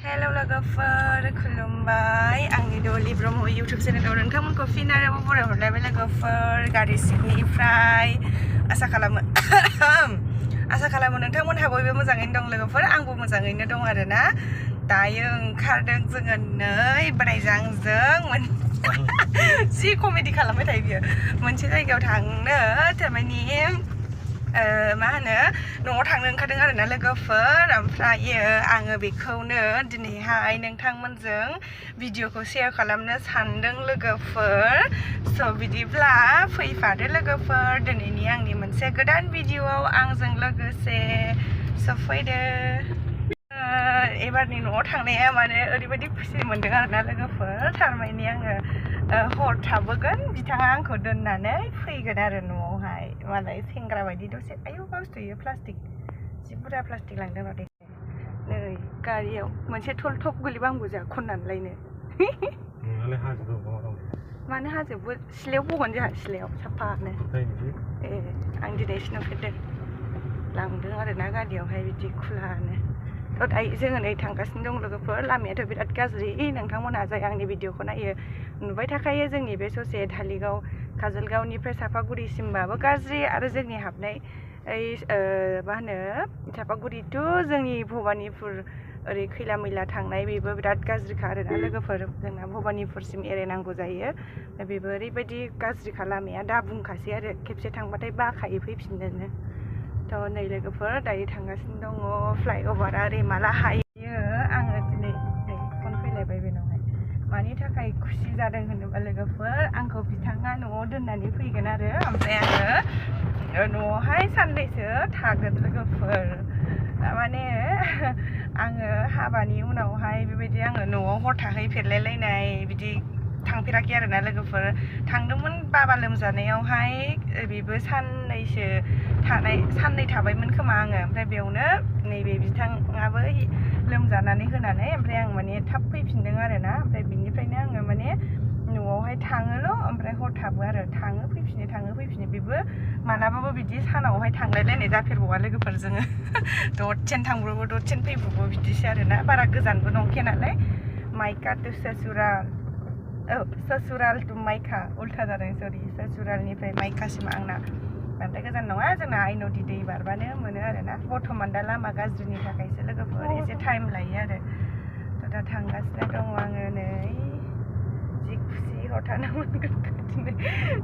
Hello लोगोफोर खुलुमबाय आंनि डलि ब्रह्म इउटुब चेनेलाव नोंथांमोनखौ फिन आरोबाव बरायहरलायबाय लोगोफोर गारि सिंनिफ्राय आसा खालामो नोंथांमोनहा बयबो मोजाङैनो दं लोगोफोर आंबो मोजाङैनो दं आरोना दायो ओंखारदों जोङो नै बोरायजांजों जि कमेडि खालामबाय थायो बियो मोनसे जायगायाव थांनो थारमानि मा होनो न'आव थांनो ओंखारदों आरोना लोगोफोर ओमफ्रायो आङो बेखौनो दिनैहाय नोंथांमोनजों भिडिअखौ शेयार खालामनो सानदों लोगोफोर स' बिदिब्ला फैफादो लोगोफोर दिनैनि आंनि मोनसे गोदान भिडिअआव आंजों लोगोसे सफैदो एबारनि न'आव थांनाया माने ओरैबायदि खुसि मोनदों आरोना लोगोफोर थारमानि आङो हर थाबोगोन बिथाङा आंखौ दोननानै फैगोन आरो न'आवहाय मालाय सेंग्रा बायदि दसे आयौ गावसोयो प्लास्टिक जि बुरजा प्लास्टिक लांदों र' दे नै गारियाव मोनसे थल थप गोलैबांबो जोंहा खननानै लायनो मानो हाजोबो सिलायाव बगोन जोंहा सिलायाव साफानो आं दिनैसो नुफेरदों लांदों आरोना गारियावहाय बिदि खुलानो दायो जोङो नै थांगासिनो दं लोगोफोर लामायाथ' बिराद गाज्रि नोंथांमोनहा जाय आंनि भिडिअखौ नायो नुबाय थाखायो जोंनि बे ससे धालिगाव काजलगावनिफ्राय सापागुरिसिमबाबो गाज्रि आरो जोंनि हाबनाय मा होनो सापागुरि टु जोंनि भबानिपुर ओरै खैला मैला थांनाय बेबो बिराद गाज्रिखा आरोना लोगोफोर जोंना भबानिपुरसिम एरायनांगौ जायो बेबो ओरैबायदि गाज्रिखा लामाया दा बुंखासै आरो खेबसे थांबाथाय बाखायो फैफिननोनो थ' नै लोगोफोर दायो थांगासिनो दङ फ्लाइअभारा ओरै माला हायो आङो दिनै नै फन फैलायबाय बेनावहाय मानि थाखाय खुसि जादों होनोबा लोगोफोर आंखौ बिथाङा न'आव दोननानै फैगोन आरो ओमफ्राय आङो न'आवहाय साननैसो थागोन लोगोफोर थारमाने आङो हाबानि उनावहाय बेबायदि आङो न'आव हर थाहैफेरलायलायनाय बिदि थांफेराखै आरोना लोगोफोर थांदोंमोन बाबा लोमजानायावहाय बेबो साननै थाबायमोन खोमा आङो ओमफ्राय बेयावनो नैबे बिथाङाबो लोमजानानै होनानै ओमफ्राय आं माने थाब फैफिनदों आरोना ओमफ्राय बिनिफ्रायनो आङो माने न'आवहाय थाङोल' ओमफ्राय हर थाबो आरो थाङो फैफिनो बेबो मालाबाबो बिदि सानावहाय थांलायलायनाय जाफेरबावा लोगोफोर जोङो दसेनो थांब्रबो दसेनो फैब्रबो बिदिसो आरोना बारा गोजानबो नंखाया नालाय माइका टु ससुराल टु माइका उल्था जादों सरि ससुरालनिफ्राय माइकासिम आंना बांद्राय गोजान नङा जोंना आइन'दि दै बारबानो मोनो आरोना बर्थमान दा लामा गाज्रिनि थाखायसो लोगोफोर एसे टाइम लायो आरो थ' दा थांगासिनो दङ आङो नै जि खुसि हर थानो मोनगोन दिनै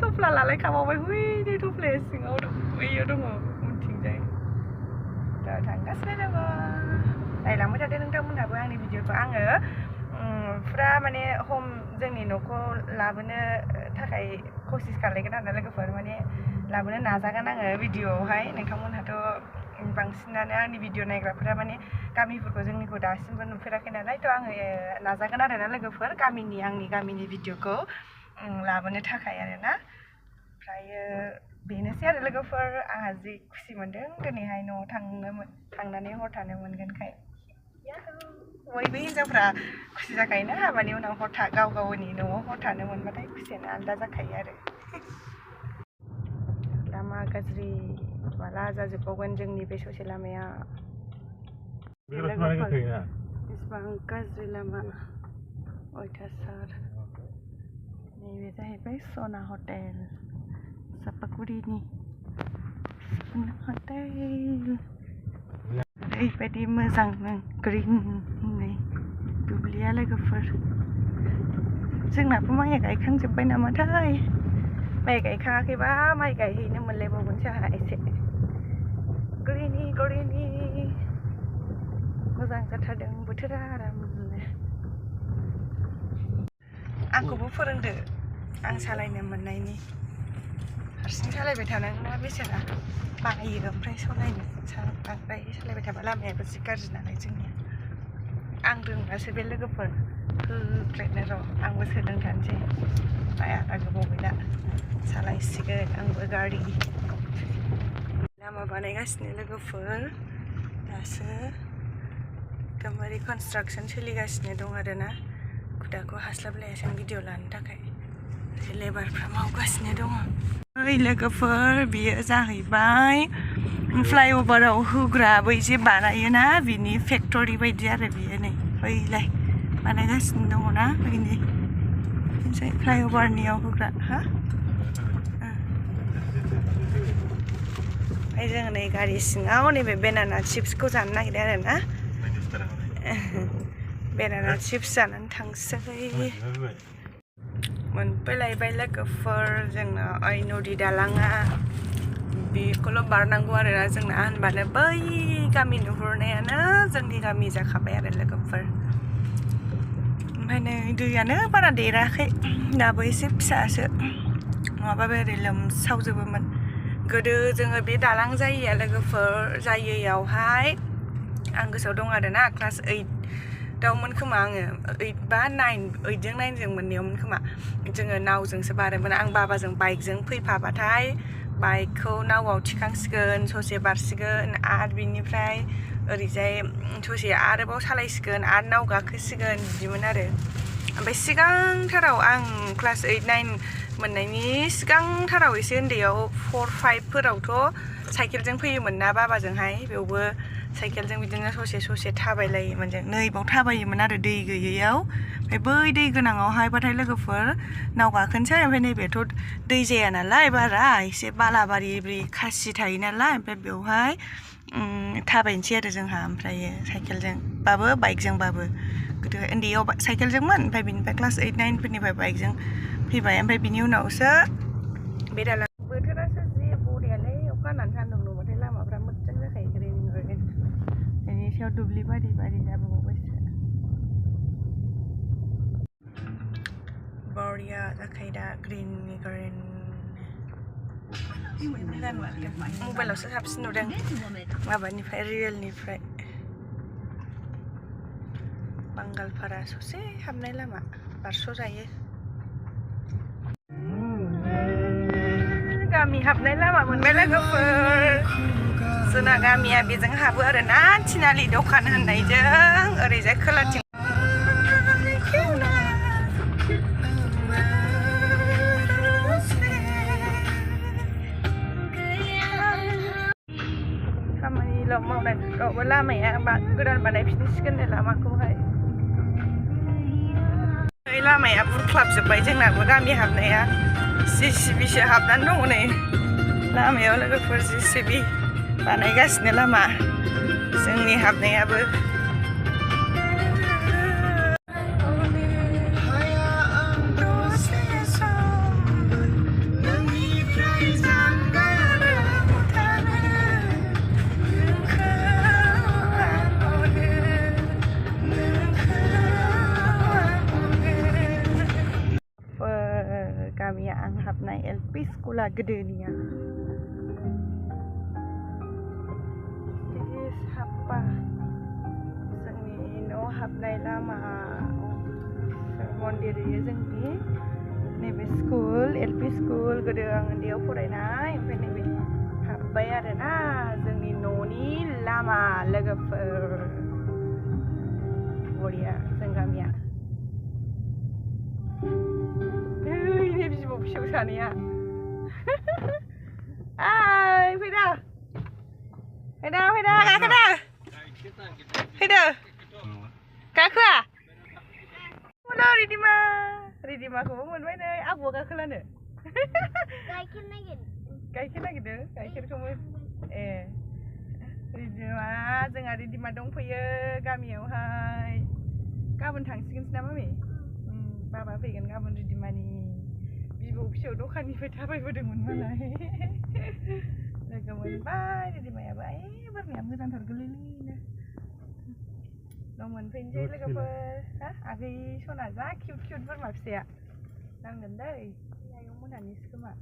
थफ्ला लालायखाबावबाय हुइ नै थफ्लाया सिङाव दं बैयाव दङ उनथिंजाय दा थांगासिनो दङ नायलांबाय थादो नोंथांमोनहाबो आंनि भिडिअखौ आङो फुरा माने जोंनि न'खौ लाबोनो थाखाय कसिस खालायगोन आरोना लोगोफोर माने लाबोनो नाजागोन आङो भिडिअआवहाय नोंथांमोनहाथ' बांसिनानो आंनि भिडिअ नायग्राफोरा माने गामिफोरखौ जोंनिखौ दासिमबो नुफेराखै नालाय थ' आङो नाजागोन आरोना लोगोफोर आंनि गामिनि भिडिअखौ लाबोनो थाखाय आरोना ओमफ्रायो बेनोसै आरो लोगोफोर आंहा जि खुसि मोनदों दिनैहाय न'आव थांनानै हर थानो मोनगोनखाय बयबो हिन्जावफ्रा खुसि जाखायोना हाबानि उनाव गाव गावनि न'आव हर थानो मोनबाथाय खुसियानो आलादा जाखायो आरो लामा गाज्रि माला जाजोबबावगोन जोंनि बे ससे लामाया बेसेबां गाज्रि लामा अयथासार नैबे जाहैबाय सना हटेल सापागुरिनि सना हटेल ओरैबायदि मोजां ग्रिन नै दुब्लिया लोगोफोर जोंनाबो माइया गायखांजोब्बाय नामाथाय माइ गायखाङाखैबा माइ गायहैनो मोनलायबावगोन जोंहा एसे ग्रिनि मोजां जाथारदों बोथोरा आरामनो आंखौबो फोरोंदो आं सालायनो मोननायनि हारसिं सालायबाय थानांगौना बेसेना बायो ओमफ्राय सालायनो बांद्राय सालायबाय थाबा लामायाबो जि गाज्रि नालाय जोंनिया आं रोंबासो बे लोगोफोर होख्लायनो र' आंबो सोलोंथारनोसै बारा गोबाव गैला सालायसिगोन आंबो गारि लामा बानायगासिनो लोगोफोर दासो एकदमबारे कनस्ट्राक्सन सोलिगासिनो दं आरोना खुदाखौ हास्लाबलायासै आं भिडिअ लानो थाखाय लेबारफ्रा मावगासिनो दङ ओइ लोगोफोर बियो जाहैबाय फ्लाइअभाराव होग्रा बै जे बानायोना बिनि फेक्टरि बायदि आरो बियो नै बैलाय बानायगासिनो दङ ना बैनि मोनसे फ्लाइअभारनियाव होग्रा हा ओमफ्राय जोङो नै गारि सिङाव नैबे बेनाना चिप्सखौ जानो नागिरदों आरो ना बेनाना चिप्स जानानै थांसै मोनफैलायबाय लोगोफोर जोंना ओइ नदि दालाङा बेखौल' बारनांगौ आरोना जोंना होनबानो बै गामि नुहुरनायानो जोंनि गामि जाखाबाय आरो लोगोफोर ओमफ्राय नै दैयानो बारा देराखै दाबो एसे फिसासो नङाबा ओरै लोमसावजोबोमोन गोदो जोङो बे दालां जायैया लोगोफोर जायैयावहाय आं गोसोआव दं आरोना क्लास 8आवमोन खोमा आङो 8 बा 9 8जों 9जों मोननैयावमोन खोमा जोङो नावजोंसो बारोमोन आं बाबाजों बाइकजों फैफाबाथाय बाइकखौ नावआव थिखांसिगोन ससे बारसिगोन आरो बिनिफ्राय ओरैजाय ससे आरोबाव सालायसिगोन आरो नाव गाखोसिगोन बिदिमोन आरो ओमफ्राय सिगांथाराव आं क्लास 8 9 मोननायनि सिगांथाराव एसे उन्दैयाव 4 5 फोरावथ' साइकेलजों फैयोमोन ना बाबाजोंहाय बेयावबो साइकेलजों बिदिनो ससे थाबायलायोमोन जों नै बाव थाबायोमोन आरो दै गैयैयाव ओमफ्राय बै दै गोनाङावहाय बाथाय लोगोफोर नाव गाखोनोसै ओमफ्राय नैबेथ' दै जाया नालाय बारा एसे बालाबारि खासि थायो नालाय ओमफ्राय बेवहाय थाबायनोसै आरो जोंहा ओमफ्रायो साइकेलजों बाबो बाइकजोंबाबो गोदो उन्दैयाव साइकेलजोंमोन ओमफ्राय बिनिफ्राय क्लास 8 9 फोरनिफ्राय बाइकजों फैबाय ओमफ्राय बिनि उनावसो बे दालां बोथोरासो जि बरियालै अखा हानानै सान्दुं दुंबाथाय लामाफ्रा मोजां जाखायो ग्रिन बेनि सायाव दुब्लि बारि जाबावबायसो बरिया जाखायो दा ग्रिन मबाइलावसो साबसिन नुदों माबानिफ्राय रियेलनिफ्राय बांगालपारा ससे हाबनाय लामा बारस'जायो गामि हाबनाय लामा मोनबाय लोगोफोर जोंना गामिया बेजों हाबो आरो ना थिनालि दखान होननायजों ओरैजाय खोलाथिं खामानिल' मावनायफ्रावबो लामाया गोदान बानायफिनसिगोन लामाखौहाय लामाया बुरख्लाबजोब्बाय जोंनाबो गामि हाबनाया JCBसो हाबनानै दङ नै लामायाव लोगोफोर JCB बानायगासिनो लामा जोंनि हाबनायाबो गामिया आं हाबनाय LP स्कुला गोदोनिया साफा जोंनि न' हाबनाय लामा मन्दिर जोंनि नैबे स्कुल LP स्कुल गोदो आं उन्दैयाव फरायनाय ओमफ्राय नैबे हाबबाय आरोना जोंनि न'नि लामा लोगोफोर बरिया जों गामिया बिबौ फिसौ सानैया फैदा गाखोदा फैदो गाखोआ रिदिमाखौबो मोनबाय नै आबौआ गाखोलानो गाइखेर नागिरदों गाइखेरखौबो ए रिदिमा जोंहा रिदिमा दंफैयो गामियावहाय गाबोन थांसिगोनसो ना मामि बाबा फैगोन गाबोन रिदिमानि बिबौ फिसौ दखाननिफ्राय थाबायबोदोंमोन मालाय लोगो मोनबाय रिदिमायाबो बोरमाया मोजांथार गोरलैनो न' मोनफैनोसै लोगोफोर आगै सना जा किउट बोरमा फिसाया नांगोन दै आयं मोनानिसो खोमा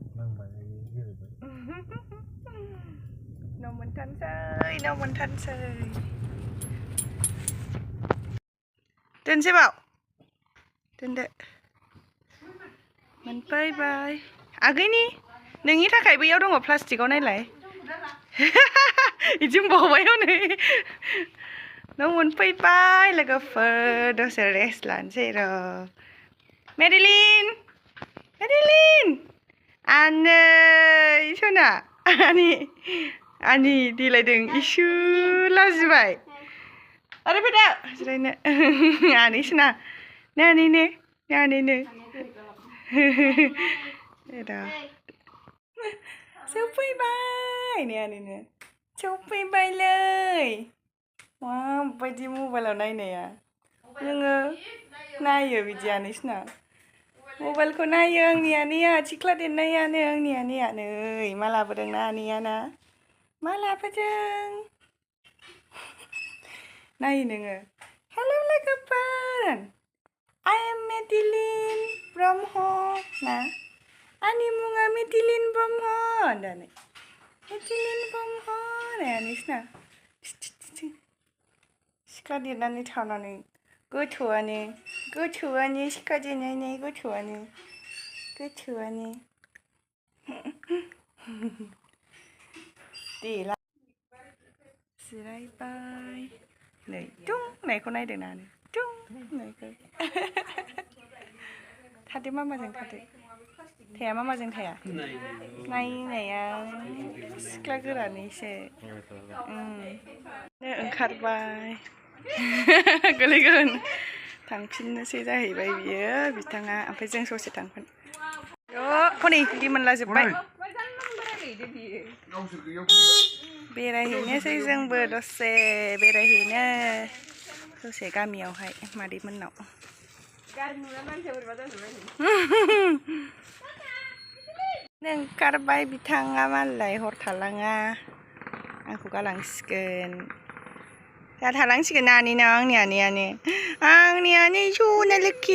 न' मोनथारसै दोनसै बाव दोनदो मोनफैबाय आगैनि नोंनि थाखाय बैयाव दङ प्लास्टिकआव नायलाय बिदि बावबाय हनै न' मोनफैबाय लोगोफोर दसे रेस्ट लानोसै र' मेरिलिन आनै सना आनि देलायदों इसु लाजिबाय Ada beda. Selain ni sana. Ni. Dah. Sampai bye. Ni. Sampai bye leh. Wah, baju mobile naik ni ya. Jangan. Naik ya bijak ni sana. Mobile ko naik yang ni ya. Ciklat dia naik yang ni ya. Ni. Malah pedang ni ya na. Malah pedang. Naik ni. Hello lagapan. I am Madeline from home. Nah, ani munga Madeline from home. Dah ni. Madeline from home. Ni sana. Sekarang dia nani tahu nani. Good ni. Sekarang ni good ni. Good ni. Đi lại. Bye bye. Này, trung. Này con này được nào này. Trung. Này cơ. Thật đi mama dừng thật đi. Thẻ mama dừng thẻ à? Này à. Sekarang gerak ni se. Oंखारबाय. गोलैगोन थांफिननोसै जाहैबाय बियो बिथाङा ओमफ्राय जों ससे थांगोन हनै लिमोनला जोब्बाय बेरायहैनोसै जोंबो दसे बेरायहैनो ससे गामियावहाय मादैमोननाव ओंखारबाय बिथाङा मालाय हर थालाङा आंखौ गालांसिगोन दा थालांसिगोन आंनि सना लोखि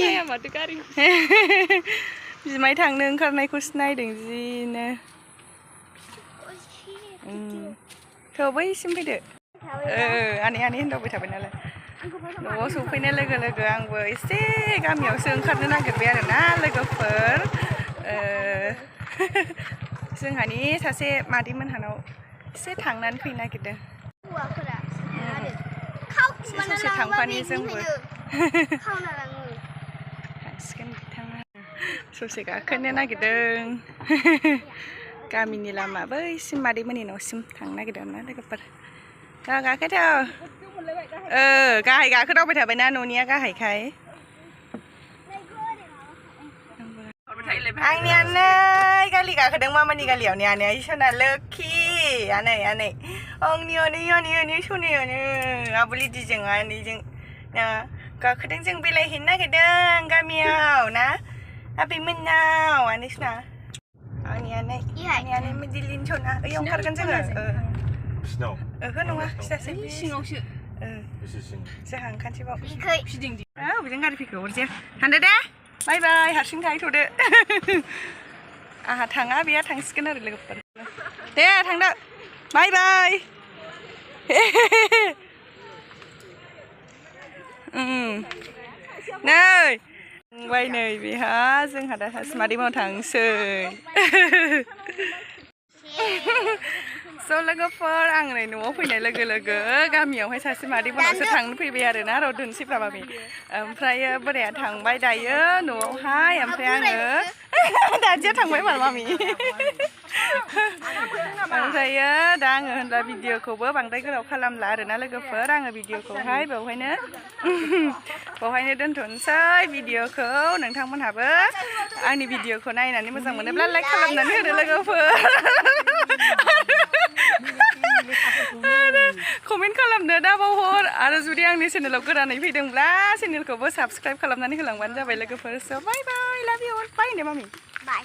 बिमाय थांनो ओंखारनायखौसो नायदों जिनो थौ बैसिम फैदो आनै होनदावबाय थाबाय नालाय न'आव सफैनाय लोगो लोगो आंबो एसे गामियावसो ओंखारनो नागिरबाय आरोना लोगोफोर जोंहानि सासे मादैमोनहानाव एसे थांनानै फैनो नागिरदों ससे थांफानि जोंबो थांसिगोन बिथाङा ससे गाखोनो नागिरदों गामिनि लामा बैसिम मादैमोननि न'सिम थांनो नागिरदों ना लोगोफोर दा गाखोथ' गाहाय गाखोदावबाय थाबायना न'निया गाहायखाय आंनियानो गालि गाखोदों मामानि गालियाव ने आनै सना लोखि आनै आंनि सनायानो आबुलि दिजों आनैजों गाखोदों जों बेरायहैनो नागिरदों गामियाव ना आबैमोननाव आनै सना आंनियानो मेडेलिन सना ओइयाव ओंखारगोन जोङो ओहो नङा सिङावसो जोंहा ओंखारनोसै बाव बेजों गारि फैखो अरजे थांदो दे बाय बाय हारसिं थाहैथ'दो आहा थाङा बेहा थांसिगोन आरो लोगोफोर दे थांदो बाय बाय नै बेहा जोंहा दा सासे मादैमोनाव थांसै स' लोगोफोर आं नै न'आव फैनाय लोगो लोगो गामियावहाय सासे मादैमोनावसो थांनो फैबाय आरोना र' दोनसैफ्रा मामि ओमफ्रायो बोराया थांबाय दायो न'आवहाय ओमफ्राय आङो दादिया थांबाय मामि ओमफ्रायो दा आङो होनब्ला भिडिअखौबो बांद्राय गोलाव खालामला आरोना लोगोफोर आङो भिडिअखौहाय बेवहायनो दोनथ'नोसै भिडिअखौ नोंथांमोनहाबो आंनि भिडिअखौ नायनानै मोजां मोनोब्ला लाइक खालामनानै होदो लोगोफोर कमेन्ट खालामनो दाबावहर आरो जुदि आंनि चेनेलाव गोदानै फैदोंब्ला चेनेलखौबो साबस्क्राइब खालामनानै होलांबानो जाबाय लोगोफोर स' बाय बाय लाभ इउ अल बाय होनदो मामि बाय